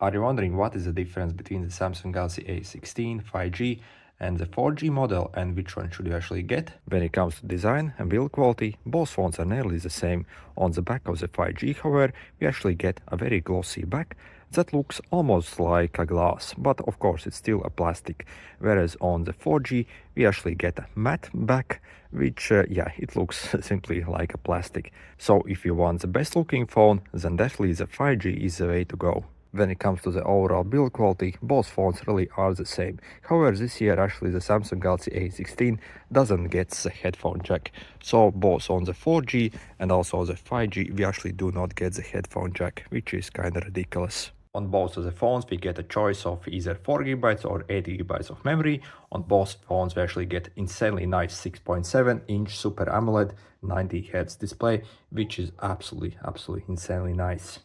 Are you wondering what is the difference between the Samsung Galaxy A16 5G and the 4G model, and which one should you actually get? When it comes to design and build quality, both phones are nearly the same. On the back of the 5G, however, we actually get a very glossy back that looks almost like a glass, but of course it's still a plastic. Whereas on the 4G, we actually get a matte back, which, it looks simply like a plastic. So if you want the best looking phone, then definitely the 5G is the way to go. When it comes to the overall build quality, both phones really are the same. However, this year actually the Samsung Galaxy A16 doesn't get the headphone jack. So both on the 4G and also the 5G, we actually do not get the headphone jack, which is kinda ridiculous. On both of the phones, we get a choice of either 4GB or 8GB of memory. On both phones, we actually get insanely nice 6.7-inch Super AMOLED 90Hz display, which is absolutely insanely nice.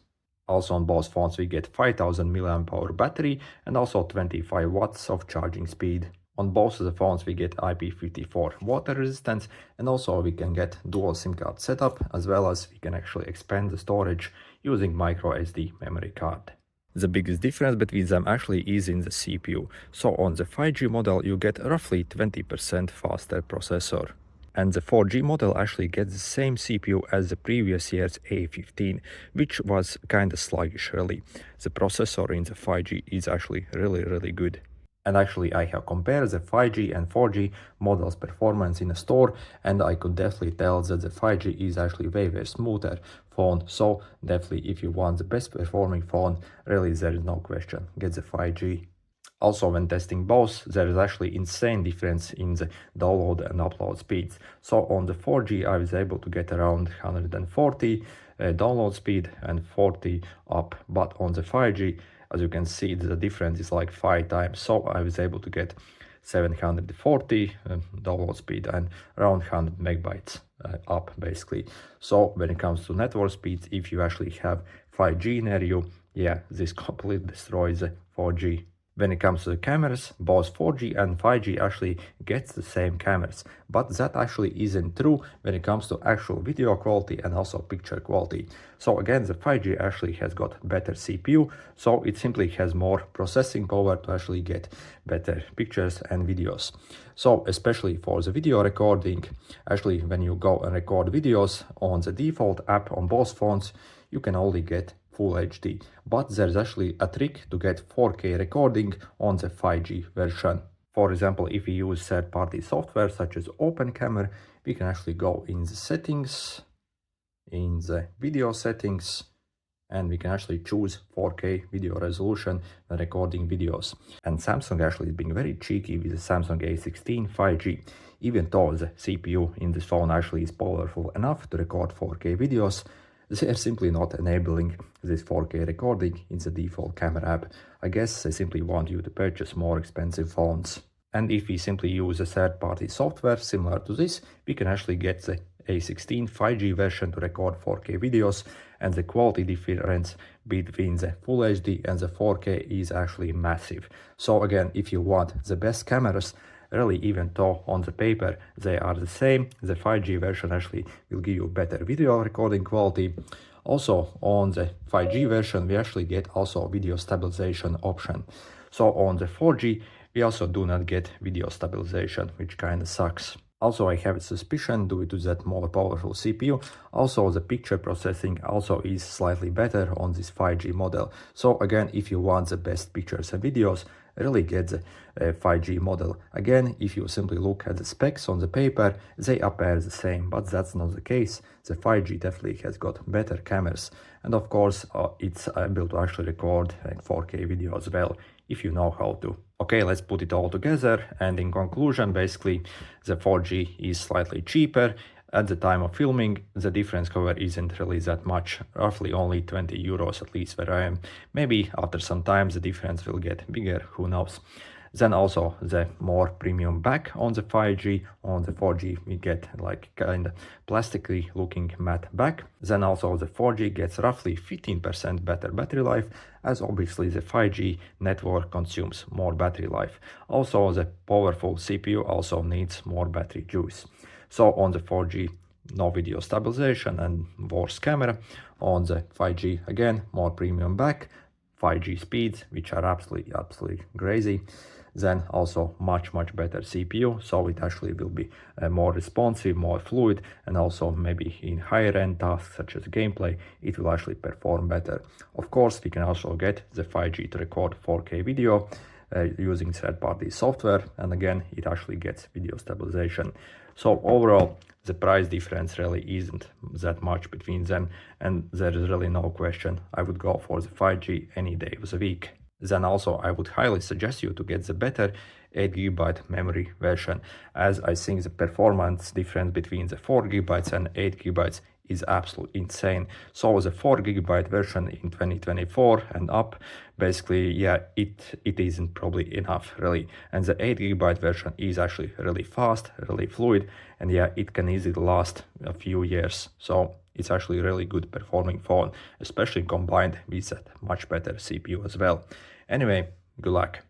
Also on both phones we get 5000 mAh battery and also 25 watts of charging speed. On both of the phones we get IP54 water resistance, and also we can get dual SIM card setup, as well as we can actually expand the storage using micro SD memory card. The biggest difference between them actually is in the CPU. So on the 5G model you get roughly 20% faster processor. And the 4G model actually gets the same CPU as the previous year's A15, which was kinda sluggish really. The processor in the 5G is actually really good. And actually I have compared the 5G and 4G models performance in a store, and I could definitely tell that the 5G is actually way smoother phone. So definitely if you want the best performing phone, really there is no question, get the 5G. Also, when testing both, there is actually insane difference in the download and upload speeds. So on the 4G, I was able to get around 140 download speed and 40 up. But on the 5G, as you can see, the difference is like 5 times. So I was able to get 740 download speed and around 100 megabytes up basically. So when it comes to network speeds, if you actually have 5G near you, yeah, this completely destroys the 4G. When it comes to the cameras, both 4G and 5G actually gets the same cameras, but that actually isn't true when it comes to actual video quality and also picture quality. So again, the 5G actually has got better CPU, so it simply has more processing power to actually get better pictures and videos. So especially for the video recording, actually when you go and record videos on the default app on both phones, you can only get Full HD, but there's actually a trick to get 4K recording on the 5G version. For example, if we use third-party software such as Open Camera, we can actually go in the settings, in the video settings, and we can actually choose 4K video resolution when recording videos. And Samsung actually is being very cheeky with the Samsung A16 5G. Even though the CPU in this phone actually is powerful enough to record 4K videos, they are simply not enabling this 4K recording in the default camera app. I guess they simply want you to purchase more expensive phones. And if we simply use a third-party software similar to this, we can actually get the A16 5G version to record 4K videos, and the quality difference between the Full HD and the 4K is actually massive. So again, if you want the best cameras, really, even though on the paper they are the same, the 5G version actually will give you better video recording quality. Also on the 5G version we actually get also video stabilization option. So on the 4G we also do not get video stabilization, which kinda sucks. Also, I have a suspicion due to that more powerful CPU, also the picture processing also is slightly better on this 5G model. So again, if you want the best pictures and videos, really get the 5G model. Again, if you simply look at the specs on the paper, they appear the same, but that's not the case. The 5G definitely has got better cameras, and of course it's able to actually record 4K video as well, if you know how to. Okay, let's put it all together, and in conclusion, basically the 4G is slightly cheaper. At the time of filming, the difference, however, isn't really that much, roughly only 20 euros at least where I am. Maybe after some time the difference will get bigger, who knows. Then also the more premium back on the 5G, on the 4G we get like kind of plasticky looking matte back. Then also the 4G gets roughly 15% better battery life, as obviously the 5G network consumes more battery life. Also the powerful CPU also needs more battery juice. So on the 4G, no video stabilization and worse camera. On the 5G, again, more premium back, 5G speeds, which are absolutely crazy. Then also much better CPU, so it actually will be more responsive, more fluid, and also maybe in higher end tasks such as gameplay, it will actually perform better. Of course, we can also get the 5G to record 4K video using third-party software, and again, it actually gets video stabilization. So overall, the price difference really isn't that much between them, and there is really no question. I would go for the 5G any day of the week. Then also I would highly suggest you to get the better 8GB memory version, as I think the performance difference between the 4GB and 8GB is absolutely insane. So the 4GB version in 2024 and up, basically, yeah, it isn't probably enough really. And the 8GB version is actually really fast, really fluid, and yeah, it can easily last a few years. So it's actually a really good performing phone, especially combined with that much better CPU as well. Anyway, good luck.